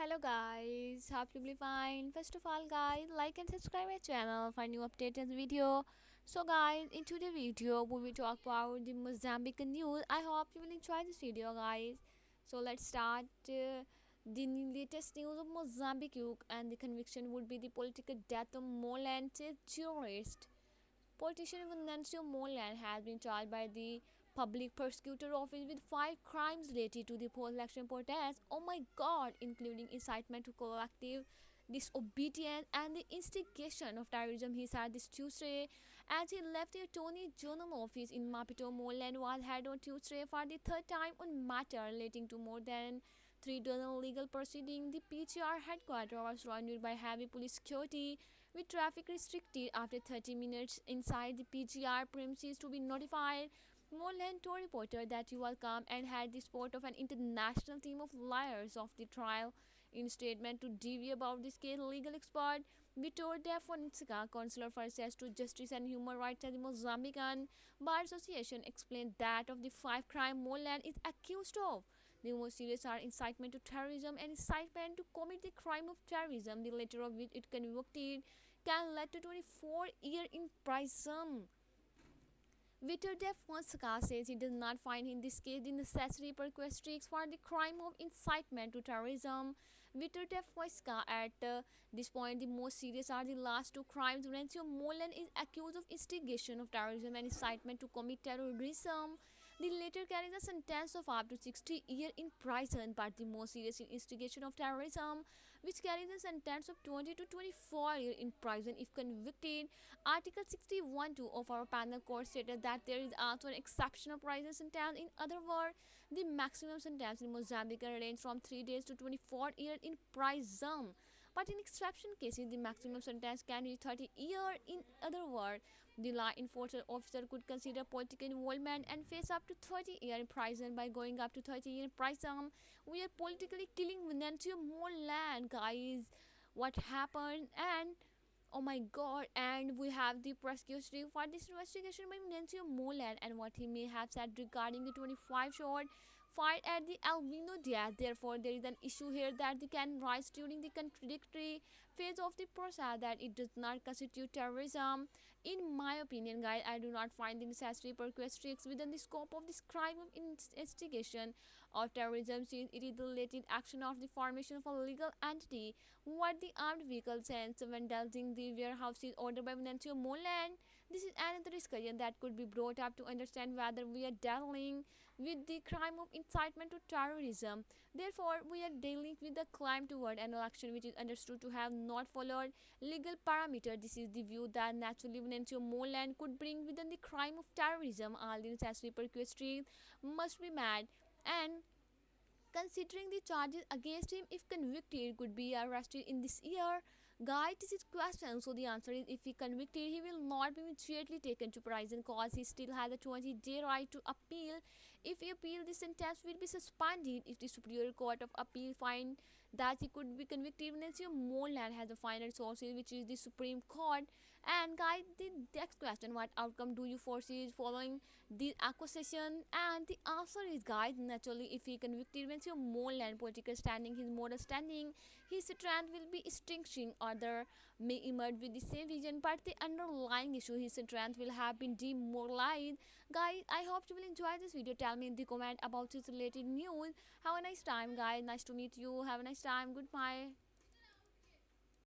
Hello guys, hope you will be fine. First of all guys, like and subscribe my channel for new updates and video. So guys, in today's video we will talk about the Mozambican news. I hope you will enjoy this video guys. So let's start. The latest news of Mozambique and the conviction would be the political death of Mondlane jurist. Politician Venancio Mondlane has been charged by the Public Prosecutor Office with five crimes related to the post-election protests. Oh my God, including incitement to collective disobedience and the instigation of terrorism. He said this Tuesday as he left the Attorney General office in Maputo. Mondlane was held on Tuesday for the third time on matter relating to more than 3 dozen legal proceedings. The PGR headquarters was surrounded by heavy police security, with traffic restricted after 30 minutes inside the PGR premises to be notified. Mondlane told reporter that he was calm and had the support of an international team of lawyers of the trial. In statement to DV about this case, legal expert Vitor de Fonseca, Counselor for Access to Justice and Human Rights at the Mozambican Bar Association, explained that of the five crimes Mondlane is accused of, the most serious are incitement to terrorism and incitement to commit the crime of terrorism, the latter of which it convicted can lead to 24 years in prison. Victor de Fonseca says he does not find in this case the necessary perquisites for the crime of incitement to terrorism. Victor de Fonseca at this point, the most serious are the last two crimes. Venancio Mondlane is accused of instigation of terrorism and incitement to commit terrorism. The latter carries a sentence of up to 60 years in prison, but the most serious is instigation of terrorism, which carries a sentence of 20 to 24 years in prison if convicted. Article 61(2) of our panel court stated that there is also an exceptional prison sentence. In other words, the maximum sentence in Mozambique ranges from 3 days to 24 years in prison. But in exception cases, the maximum sentence can be 30 years. In other words, the law enforcement officer could consider political involvement and face up to 30 years in prison. By going up to 30 years in prison, we are politically killing Venancio Mondlane, guys. What happened? And oh my God, and we have the prosecution for this investigation by Venancio Mondlane and what he may have said regarding the 25 shot fired at the albino death. Therefore, there is an issue here that they can rise during the contradictory phase of the process that it does not constitute terrorism. In my opinion, guys, I do not find the necessary perquisites within the scope of this crime of instigation of terrorism, since it is the related action of the formation of a legal entity. What the armed vehicle sense vandalizing the warehouses ordered by Venancio Mondlane. This is another discussion that could be brought up to understand whether we are dealing with the crime of incitement to terrorism. Therefore, we are dealing with the climb toward an election which is understood to have not followed legal parameters. This is the view that naturally Venancio Mondlane could bring within the crime of terrorism. All the necessary perquisites must be met, and considering the charges against him, if convicted, could be arrested in this year. Guys, this is question. So the answer is, if he convicted, he will not be immediately taken to prison cause he still has a 20-day right to appeal. If he appeal, the sentence will be suspended. If the Superior Court of Appeal find that he could be convicted, Venancio Mondlane has the final sources, which is the Supreme Court. And guys, the next question: what outcome do you foresee following the accusation? And the answer is, guys, naturally, if he convicted Venancio Mondlane, political standing, his moral standing, his strength will be extinguishing. Other may emerge with the same vision, but the underlying issue, his strength, will have been demoralized. Guys, I hope you will enjoy this video. Tell me in the comment about this related news. Have a nice time, guys. Nice to meet you. Have a nice time. Goodbye.